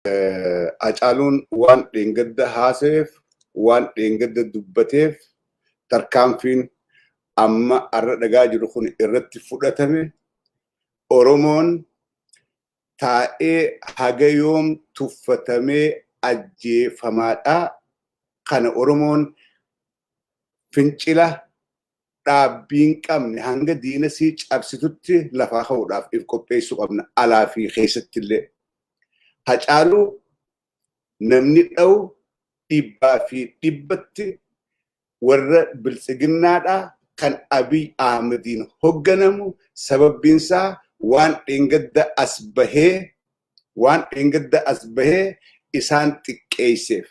Hacaaluun waan dheengadda haaseef, waan dheengadda dubbateef tarkaanfiin amma arra dhagaa jiru kun irratti fudhatame. Oromoon taa'ee haga yoom tuffatamee ajjeefamaadha. Kana Oromoon fincila dhaabbiin qabne hanga diinasii cabsitutti lafaa ka'uudhaaf if qopheessuu qabna alaa fi keessattillee. Hacaaluu namni dha'u dhibbaa fi dhibbatti warra biltsiginnaadha kan Abiy Ahmediin hogganamu. Sababbiinsaa waan dheengadda as bahee isaan xiqqeesseef.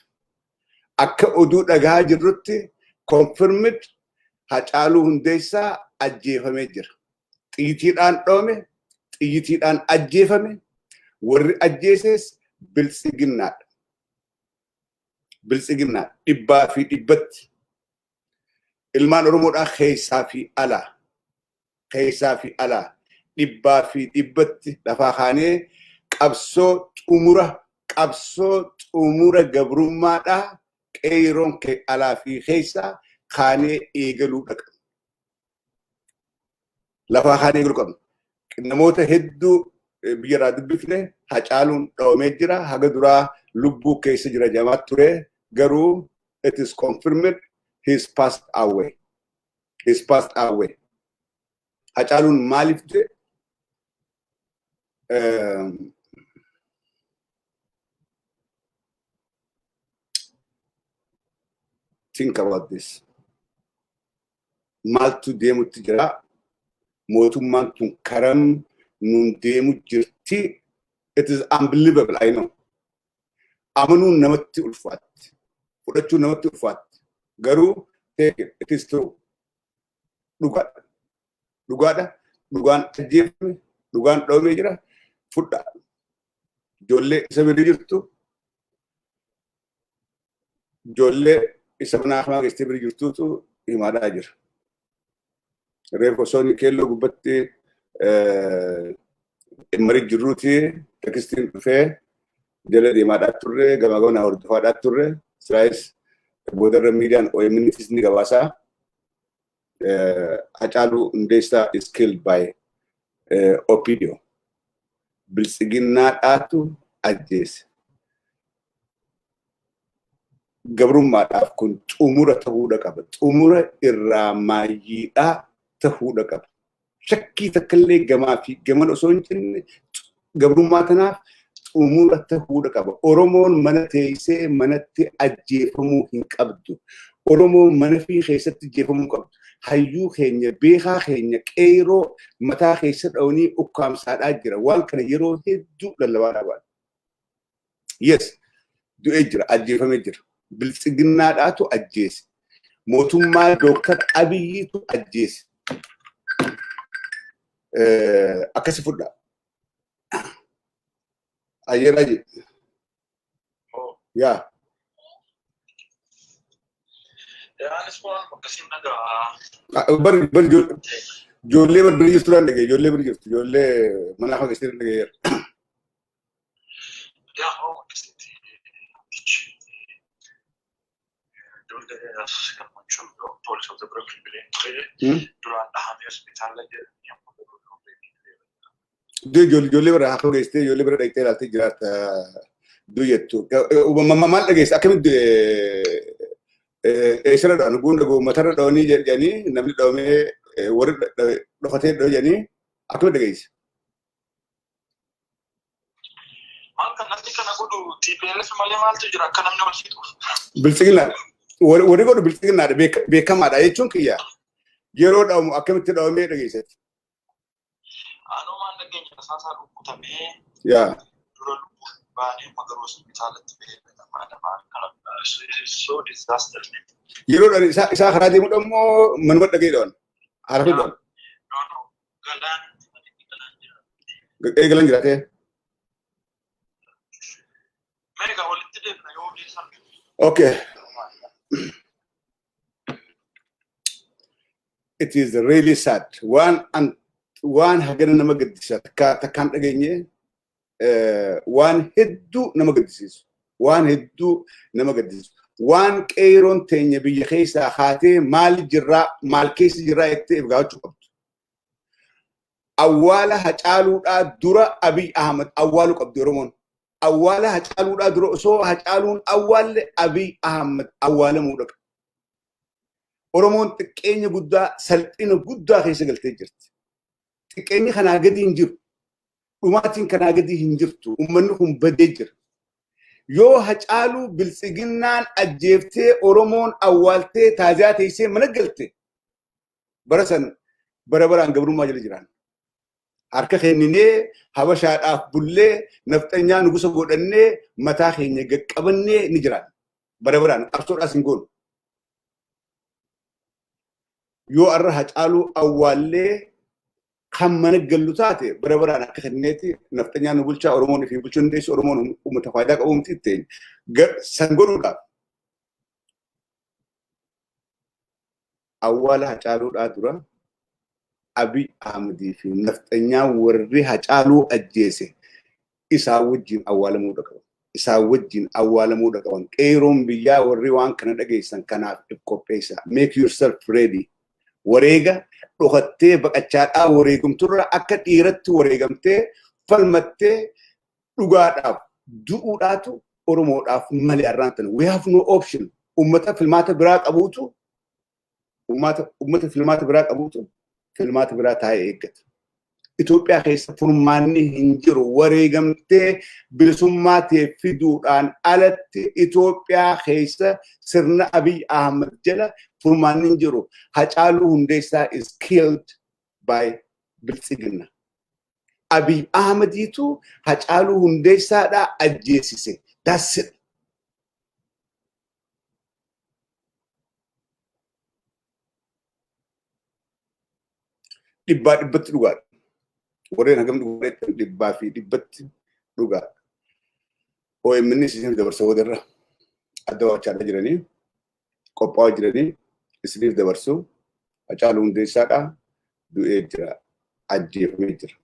Akka oduu dhagaa jirrutti confirmed Hacaaluu Hundeessaa ajjeefamee jira. Xiyyiitiidhaan dhoome, xiyyiitiidhaan ajjeefame. Warri ajjeeses biltsiginnaadha. Biltsiginnaadha. Dhibbaa fi dhibbatti. Ilmaan Oromoodhaa keessaa fi alaa. Keessaa fi alaa. Dhibbaa fi dhibbatti lafaa kaanee qabsoo xumura gabrummaadhaa qeeroon alaa fi keessaa kaanee eegaluu dhaqna. Lafaa kaanee eegaluu qabna. Namoota hedduu biyyarraa dubbifne Hacaaluun dhawamee jira. Haga duraa lubbuu keessa jira jamaat ture. Garuu it is confirmed he's passed away. He's passed away. Hacaaluun maaliif jedhe? Think about this. Maaltu deemutti jira? Mootummaan tun karam nun deemu jirti. It is unbelievable, I know. Amanuun namatti ulfaatti. Fudhachuun namatti ulfaatti. Garuu take it. It is true. Dhugaadha. Dhugaadha. Dhugaan ajjeefame. Dhugaan dhawamee jira. Fudhaa. Ijoollee isa bira jirtu. Ijoollee isa manaa keessatti bira jirtuutu himaadhaa jira. Reeffa osoon keelloo gubbatti marii jirruuti tekstiin dhufee jala deemaadhaa turre gamaa gamaa hordofaadhaa turre. Israa'elis boodarra miidiyaan OMN's ni gabaasaa. Hacaaluu Hundeessaa is killed by Opidio. Biltsiginnaadhaatu ajjeese. Gabrummaadhaaf kun xumura ta'uudha qaba. Xumura irraa maayyiidhaa ta'uudha qaba. Shakkii takkallee gamaa fi gaman osoo hin jenne gabrummaa tanaaf xumura ta'uudha qaba. Oromoon mana teessee manatti ajjeefamuu hin qabdu. Oromoon mana fi keessatti ajjeefamuu qabdu. Hayyuu keenya, beekaa keenya, qeeroo mataa keessa dhawanii ukkaamsaadhaa jira. Waan kana yeroo hedduu lallabaadhaa baadha. Yes, du'ee jira, ajjeefamee jira. Biltsiginnaadhaatu ajjeese. Mootummaa Dooktar Abiyyiitu ajjeese. Akkasi fudhaa. Ayyeeraa jedhe. Yaa. Bari ijoollee bira jirtu dhaan dhagee ijoollee bira jirtu ijoollee mana hafa keessatti dhagee ijoollee bira hafa keessatti ijoollee bira dhagee ilaaltee jiraata duyyattu. Maal dhageessa akkamitti eessara dhaan gunda matarra dhawanii jedhanii namni dhawamee warri dhofatee dhawanii akkamitti dhageessa? Maal kanatti kana godhu TPLF malee maaltu jira akka namni wal fixuuf? Biltsiginnaadha. Warri godhu biltsiginnaadha beekamaadha jechuun kiyya. Yeroo dhawamu akkamitti dhawamee dhageessatti? Anoo maan dhageenya tasaasaa rukkutamee yaa dura lubbuu baanee magaruu hospitaalatti so disaster. Yeroo dhaan isaa karaa deemudha immoo manuma dhagee dhawan? Harafee dhawan? Galaan jira. Galaan jiraatee? Mega walitti deemna yoo deesan. Okay. It is really sad. Waan hagana nama gaddisa takkaan dhageenye waan hedduu nama gaddisiisu. Waan hedduu nama gaddisiisu. Waan qeeroon teenya biyya keessaa haatee maal jirraa maal keessa jirraa jettee ifgaachuu qabdu. Awwaala hacaaluudhaa dura Abiy Ahmed awwaaluu qabdi Oromoon. Awwaala hacaaluudhaa dura osoo hacaaluun awwaalle Abiy Ahmed awwaalamuu dhaqa. Oromoon xiqqeenya guddaa salphina guddaa keessa galtee jirti. Xiqqeenyi kanaa gadi hin jiru. Dhumaatiin kanaa gadi hin jirtu. Uummanni kun badee jira. Yoo hacaaluu biltsiginnaan ajjeeftee Oromoon awwaaltee taaziyaa teessee mana galte bara san bara baraan gabrummaa jala jiraan. Harka kenninee habashaadhaaf bullee nafxanyaa nugusa godhannee mataa keenya qaqqabannee ni jiraan. Bara baraan qabsoodhaas hin goonu. Yoo arra hacaaluu awwaallee kan mana gallu taate bara baraan akka kenneeti nafxanyaa nu bulchaa Oromoon fi bulchuu dandeessu Oromoon uummata faayidaa qabu miti ittiin san godhuudhaaf. Awwaala hacaaluudhaa dura Abiy Ahmedii fi nafxanyaa warri hacaaluu ajjeese isaa wajjin awwaalamuu qaban. Isaa wajjin awwaalamuu qaban. Qeeroon biyyaa warri waan kana dhageessan kanaaf qopheessaa. Make yourself ready. Wareega dhokattee baqachaadhaa wareegamturra akka dhiiratti wareegamtee falmattee dhugaadhaaf du'uudhaatu Oromoodhaaf malee arraantan. We have no option. Uummata filmaata biraa qabuutu uummata filmaata biraa qabuutu filmaata biraa taa'ee eeggata. Itoophiyaa keessa furmaanni hin jiru wareegamtee bilisummaa ta'e fiduudhaan alatti Itoophiyaa keessa sirna Abiy Ahmed jala furmaanni hin jiru. Hacaaluu Hundeessaa is killed by biltsiginna. Abiy Ahmediitu Hacaaluu Hundeessaadhaa ajjeesise. That's it. Dhibbaa dhibbatti dhugaadha. Warreen hagam dhugaadha dhibbaa fi dhibbatti dhugaadha. OMN isiniif dabarsa wadarra adda wachaadha jiranii qophaa'aa jiranii isiniif dabarsu Hacaaluu Hundeessaadhaa du'ee jira ajjeefamee jira.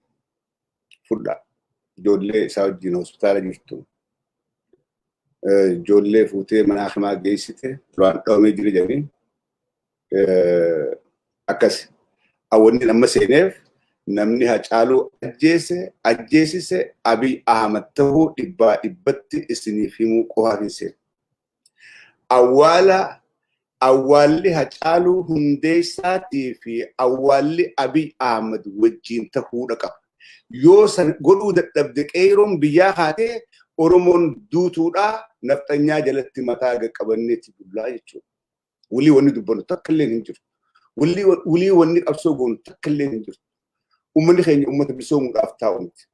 Fudhaa ijoollee isaa wajjin hospitaala jirtu. Ijoollee fuutee mana hakimaa geessite duraan dhawamee jira jedhanii akkasi. Awwanni amma seeneef namni Hacaaluu ajjeesise Abiy Ahmed ta'uu dhibbaa dhibbatti isiniif himuu qofaaf hin seenu. Awwaalli Hacaaluu Hundeessaatii fi awwaalli Abiy Ahmed wajjin ta'uu qaba. Yoo san godhuu dadhabde qeeroon biyyaa haatee Oromoon duutuudhaa nafxanyaa jalatti mataa qabanneetti bullaa jechuudha. Walii wanni dubbannu takka illee hin jiru. Walii wanni qabsoo goonu takka illee hin jiru. Uummanni keenya uummata bilisoomuudhaaf taa'u miti.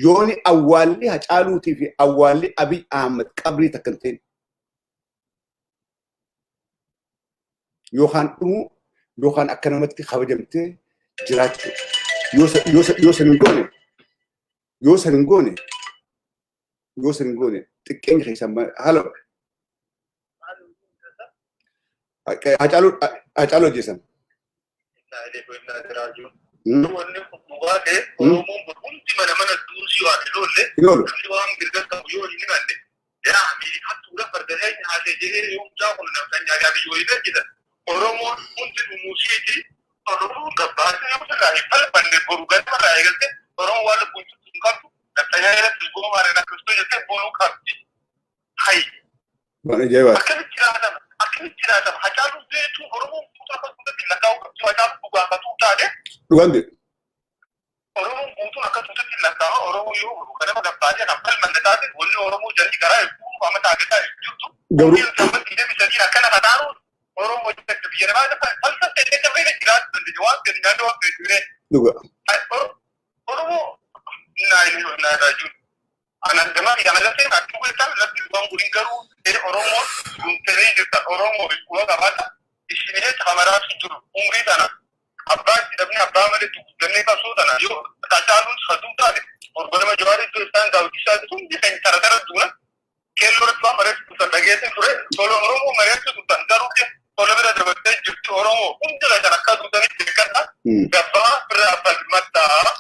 Yooni awwaalli Hacaaluutii fi awwaalli Abiy Ahmed qabrii takka hin ta'in. Yookaan dhumuu yookaan akka namatti kabajamtee jiraachuu. Yoo san hin goone xiqqeenya keessaa haala Hacaaluu ajjeesan. Dhugandi. Oromoon guutuun akka tuutetti lakkaa'aa Oromoo yoo kana magaffaatee kan falmanne taate wanni Oromoo jalli garaa hedduu amma taagetaa jirtu. Gabruu sammatti deebisanii akkana kataanu Oromoo jalatti biyya namaa falsa ta'ee qabee jiraatu dandeenye waan gadi nyaata waan gadi jiree. Dhuga. Oromoo naa raajuu. Anan gamaa fi amalatti akkuma beektan lafti waan gudin garuu Oromoo duntee jirta Oromoo bikuwa qabaata ishinee kamaraa jiru umrii sana. Abbaa jedhamni abbaa malee tuqqannee qabsoo tana yoo Hacaaluun saduu taate orbanama jawaarii iddoo isaan daawwitisaa hundi kan taratara duuna keelloo irratti waan mareessu tutan dhageessin ture tola Oromoo mareessu tutan garuu tola bira dabalatee jirti Oromoo hundi kan akka tutanitti beekadha gabbaa bira falmattaa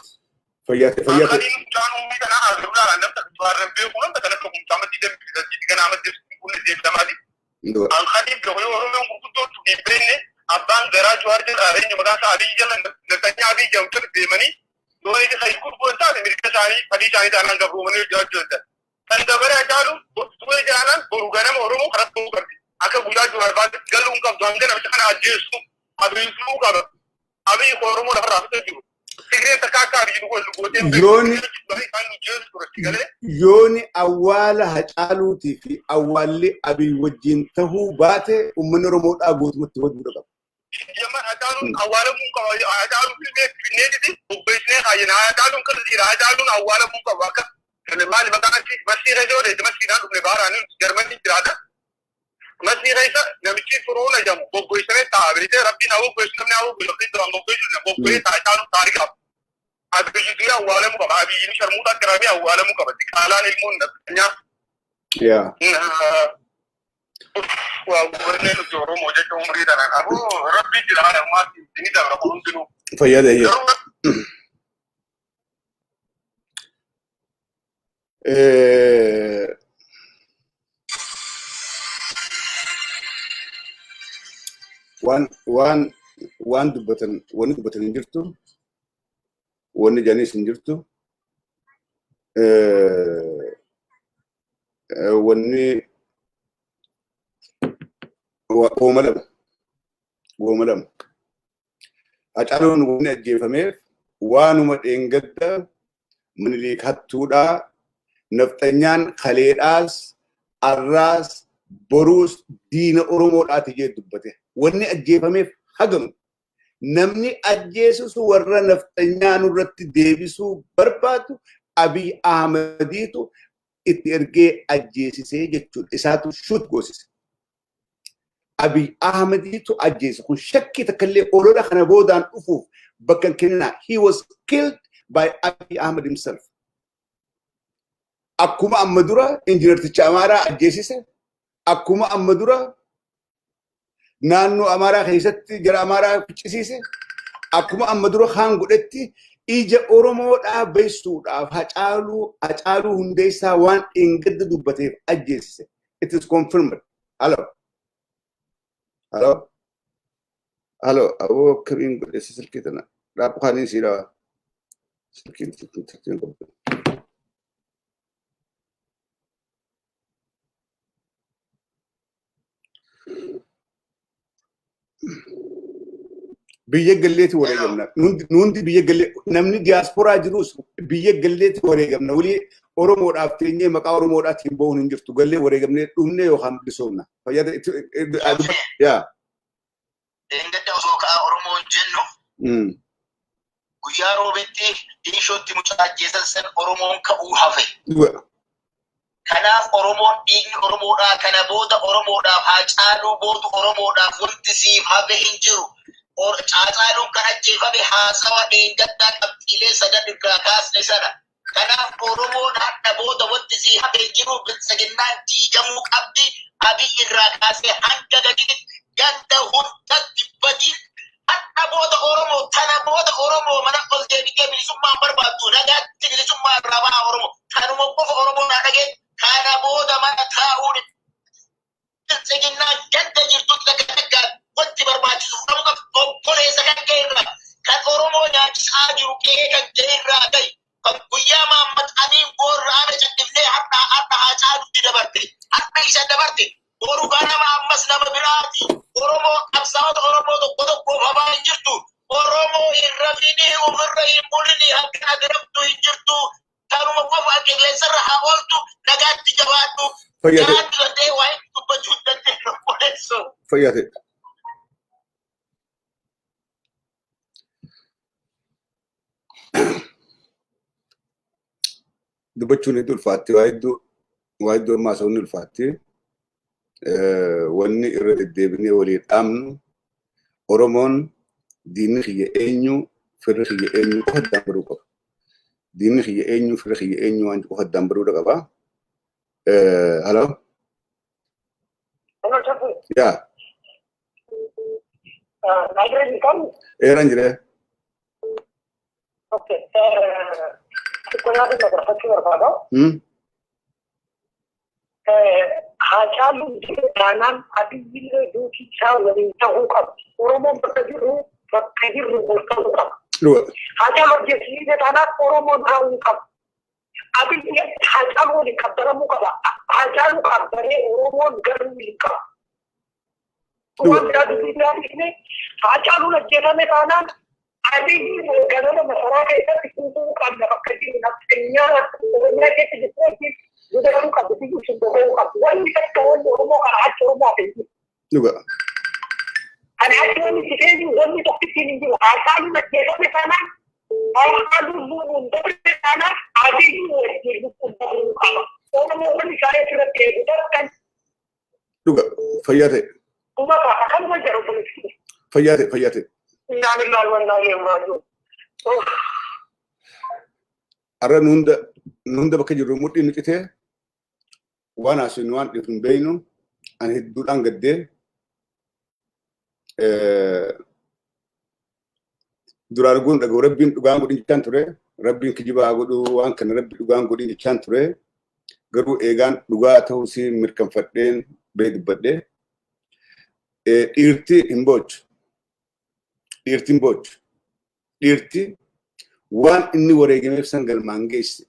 Fayyate. Akali mucaan ummi kana arrabaa namta barran beeku namta kana ko mucaa mati dem bitti kana amatti kun dem damadi. Akali biyo oromoon gurguddoo tu beenne abbaan garaa juwaar jedha areenya maqaa isaa Abiy jala Netanyaa Abiy jamtar deemanii yoo inni sai kurboon taate mirga isaanii fadii isaanii taanaan gabroomanii hojjechaa kan dabaree ajaalu tuwee jaalan boru ganama oromoo karatti ta'uu qabdi akka guyyaa juwaar baatti galuun qabdu hanga namicha kana ajjeessu abiisuu qaba Abiy oromoo lafarraa fitee jiru Tigiree takka akka Abiy yooni awwaala hacaaluutii fi awwaalli Abiy wajjin tahuu baate uummanni oromoodhaa guutumatti waduu qaba. Jaman hacaaluun awwaala mun qaba hacaaluun bineeniti bobbeessinee haayina hacaaluun kan jira hacaaluun awwaala mun qaba akka maali maqaanatti masiira ijoollee masiiraan dhufne baaraanii jarmanii jiraata. Masiira isa namichi furuuna jamu bobbeessinee taa'abilitee rabbiin haa bobbeessu namni haa bobbeessu bobbeessu hacaaluun taariidhaaf. Abiyyi awwaala mu qaba abiyyiin sharmuuta kiramee awwaala mu qaba qaalaan ilmuun naftanyaa. Waa gurne nu oromoo jechuun umurii tanaan aboo rabbi jiraana umaatti ni dabra hundinuu. Fayyada iyo. Waan dubbatan hin jirtu. Wanni janis hin jirtu wanni goomalam hacaaluun wanni ajjeefameef waanuma dheengadda Minilik hattuudhaa naftanyaan kaleedhaas arraas boruus diina oromoodhaati jee dubbate wanni ajjeefameef hagamu namni ajjeesusu warra naftanyaa nurratti deebisuu barbaadu Abiy Ahmediitu itti ergee ajjeesisee jechuudha isaatu shut goosise. Abiy Ahmediitu ajjeese kun shakkii takkallee olola kana boodaan dhufuuf bakka kennaa he was killed by Abiy Ahmed himself. Akkuma amma dura injiinarticha Amaaraa ajjeesise akkuma amma dura naannoo Amaaraa keessatti jara Amaaraa ficcisiise akkuma amma dura kaan godhetti ija oromoodhaa beesuudhaaf hacaaluu hundeessaa waan dheengadda dubbateef ajjeesise. It is confirmed. Hello. Aboo akkamiin godheesse silkii tana dhaabbu kaaniin siidhaa silkiin qabu. Biyya galleetti wareegamna. Nuti biyya gallee namni diaasporaa jirus biyya galleetti wareegamna. Walii oromoodhaaf teenyee maqaa oromoodhaatiin bahuun hin jirtu. Gallee wareegamnee dhumne yookaan bilisoomna. Fayyada yaa. Engadda osoo ka'a oromoon jennu guyyaa roobetti dhiishootti mucaa ajjeesan san oromoon ka'uu hafe. Kanaaf oromoon dhiigni oromoodhaa kana booda oromoodhaaf hacaaluu boodu oromoodhaaf wanti siif hafe hin jiru. Hacaaluun kan ajjeefame haasawa dheengaddaa qabxiilee sadan irraa kaasne sana. Kanaaf oromoon hadha booda wanti siif hafe hin jiru bilsaginnaan diigamuu qabdi. Abiy irraa kaasee hanga gaditti ganda hundatti badii. Hadha booda oromoo tana booda oromoo mana ol deebitee bilisummaa barbaaddu nagaatti bilisummaa irraa baha oromoo. Kanuma qofa oromoo naa dhagee kana booda mana taa'uun bilsaginnaan ganda jirtutti dhaggaa wanti barbaachisu qabu obboleessa kan ka'e irraa kan oromoo nyaachisaa jiru qe'ee kan ka'e irraa gahi kan guyyaa maammaxaniin boorraana caddifnee hadha hacaalutti dabarte hadha isa dabarte boru ganama ammas nama biraati oromoo qabsaa'ota oromoo tokkoof habaa hin jirtu oromoo irra finii ofirra hin bulini akka agarabdu hin jirtu kanuma qofa qilleensarra haa ooltu nagaatti jabaadhu nyaanni dandee waa hin dubbachuu dandeenyu obboleessoo. Fayyade. Dubbachuun hedduu ulfaatti waa hedduu ammaa sabni ulfaatti wanni irra deddeebinee walii dhaamnu oromoon diinni kiyya eenyu firri kiyya eenyu qofa addaan baruu qaba. Diinni kiyya eenyu firri kiyya eenyu waan qofa addaan baruu qaba. Hello. Yeah. Eeran jiree. اوكي كنا نقدر نفكر هذا hachalu danan adil duki chawali tawuka oromo bakajiru boltawuka hachalu jesi danan oromo tawuka adil hachalu ni kabaramu kaba hachalu kabare oromo garulika wanda dukiyani ne hachalu na jename danan adil garana masara ke tikuku kabda bakajiru na tenya oromo ke tikuku Juga kamu kan begitu sebelum kamu wani kan oromo kan hati oromo apa itu? Juga. Anak ini sih wani topik ini juga. Asal macam apa sana? Asal dulu untuk sana ada itu untuk kamu. Oromo wani saya sudah terbuka kan? Juga. Fayate. Kuma kan macam apa itu? Fayate. Nama lawan. Ara nunda bakka jiru mudhi nuqite waan asin waan dhifun beeynu an hedduudhaan gaddee dura arguun dhaga'u rabbiin dhugaan godhin jechaan ture rabbiin kijibaa godhu waan kana rabbi dhugaan godhin jechaan ture garuu eegaan dhugaa ta'uu si mirkanfadheen bee dubbadhee dhiirti hin boochu dhiirti waan inni wareegameef san galmaan geesse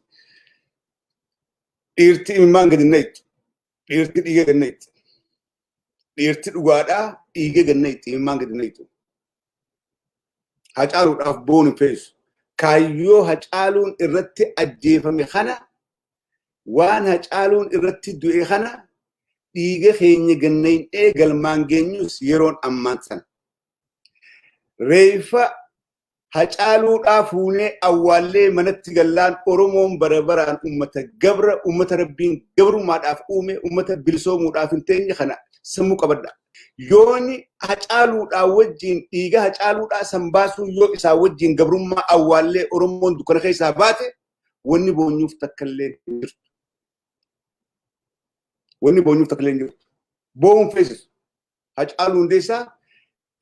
dhiirti imimmaan gadi nayitu dhiirti dhiiga gadi nayitu dhiirti dhugaadhaa dhiiga gadi nayitu imimmaan gadi nayitu hacaaluudhaaf boon hin feesu kaayyoo hacaaluun irratti ajjeefame kana waan hacaaluun irratti du'e kana dhiiga keenya gannaynee galmaan geenyus yeroon ammaan sana reefa hacaaluudhaa fuunee awwaallee manatti gallaan oromoon barabaraan ummata rabbiin gabrummaadhaaf uume ummata bilisoomuudhaaf hin teenye kana sammuu qabadha yooni hacaaluudhaa wajjiin dhiiga hacaaluudhaa san baasuu yoo isaa wajjiin gabrummaa awwaallee oromoon dukkana keessaa baate wanni boonyuuf takkallee hin jirtu boon feesisu hacaaluu hundeessaa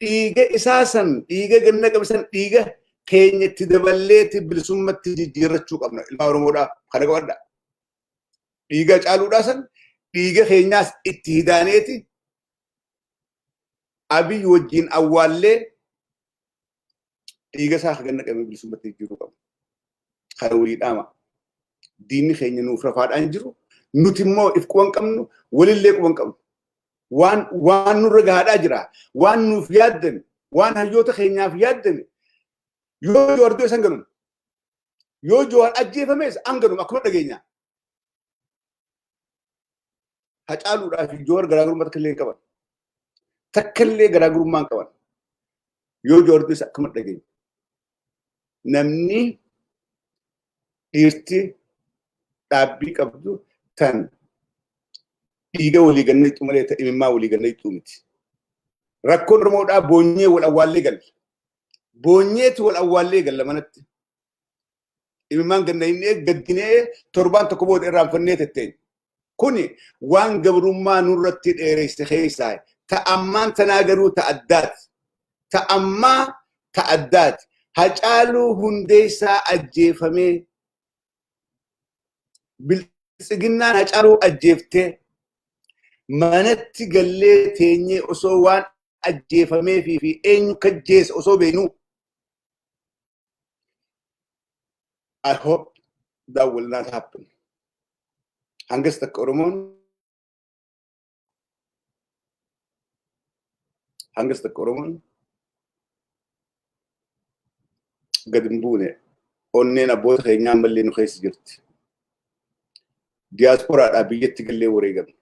dhiiga isaa san dhiiga ganna qabisan dhiiga keenya itti daballeeti bilisummatti jijjiirrachuu qabna ilmaa oromoodhaa kana qabadha dhiiga hacaaluudhaa san dhiiga keenyaas itti hidaaneeti abiy wajjiin awwaallee dhiiga isaa ganna qabee bilisummatti jijjiiruu qabna kana walii dhaama diinni keenya nuuf rafaadhaan jiru nuti immoo if quban qabnu walillee quban qabnu waan nurra gahaadhaa jira waan nuuf yaaddame waan hayyoota keenyaaf yaaddame yoo joowar du'e san ganum yoo joowar ajjeefames an ganum akkuma dhageenya hacaaluudhaa fi joowar garaagarummaa takkallee garaagarummaa hin qaban yoo joowar du'es akkuma dhageenya namni dhiirti dhaabbii qabdu tan dhiiga walii gannaytu malee ta'e imimmaa walii gannaytu miti. Rakkoon Oromoodhaa boonyee wal awwaallee galla. Boonyeetu wal awwaallee galla manatti. Imimmaan gannaynee gaddinee torbaan tokko booda irraanfannee tetteenya. Kuni waan gabrummaa nurratti dheereyse keessaa ta'ammaan tanaa garuu ta'addaati. Hacaaluu hundeessaa ajjeefamee biltsiginnaan hacaaluu ajjeeftee manatti gallee teenyee osoo waan ajjeefamee fi eenyu kajjees osoo beeknu I hope that will not happen. Hangas takka Oromoon gad hin buune onneen abboota keenyaa mallee nu keessa jirti. Diyaasporaadhaa biyyatti gallee wareegame.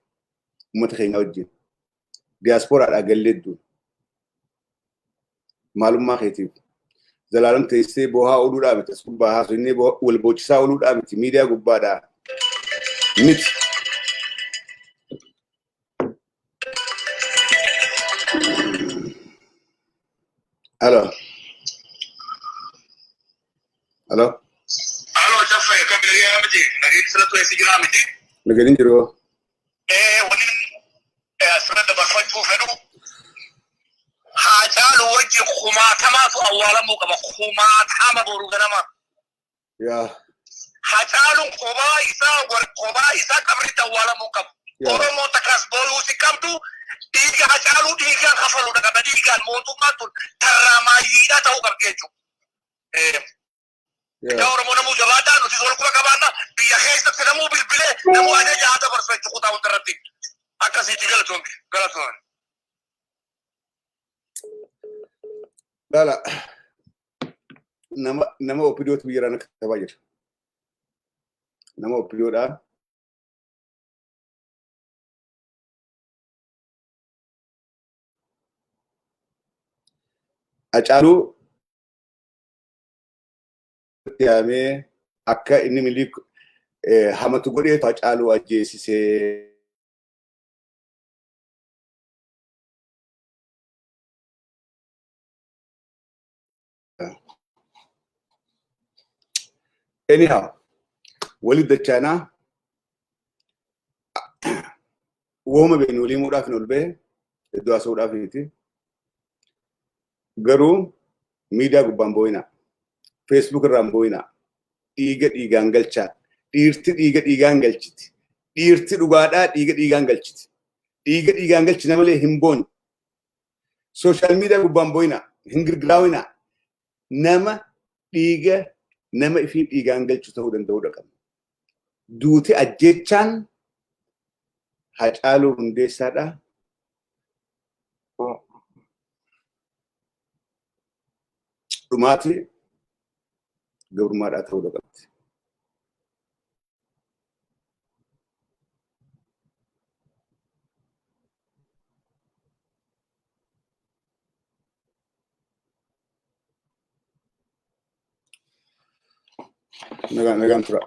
Ummata keenya wajjin. Diyaasporaadhaa gallee duun. Maalummaa keetiif. Zalaalam teessee boohaa ooluudhaa miti. As gubbaa haasofnee wal boochisaa ooluudhaa miti. Miidiyaa gubbaadhaa miti. Hello, Jaffa, come miti. Naging sila to si Gira miti. Nagaling jiro. Wani sila da bakwan tu fenu. Hachalu wajji khumatama tu awwalamu kama khumatama boru ganama Hacaalun kophaa isaa qabritti awwaalamuu qabu. Oromoo takkas booluu si qabdu dhiiga hacaaluu dhiigaan hafaluudha qaba. Dhiigaan mootummaan tun tarraamaayyiidha ta'uu qabdi jechuudha. Yaa Oromoo namuu jabaadhaa nuti solkuma qabaanna biyya keessatti namuu bilbilee namuu ajaja haa dabarsu jechuudha kutaa hundarratti. Akkasitti galatoomne. Lala nama opidootu biyya irraa kabaa jira. Nama opidoodhaan Hacaaluu yaamee akka inni milii hamatu godheetu Hacaaluu ajjeesisee anyhow walid dachaanaa wooma beenu walii muudhaaf hin olbee iddoo haasa'uudhaaf miti garuu miidiyaa gubbaan boo'inaa Facebook irraan boo'inaa dhiiga dhiigaan galchaa dhiirti dhiiga dhiigaan galchiti dhiirti dhugaadhaa dhiiga dhiigaan galchiti dhiiga dhiigaan galchina malee hin boonye social media gubbaan boo'inaa hin girgiraawinaa nama dhiiga nama ifii dhiigaan galchu ta'uu danda'uudha qabna. Duuti ajjechaan Hacaaluu Hundeessaadha. Dhumaati gabrummaadhaa ta'uu qabdi. Nagaan tura.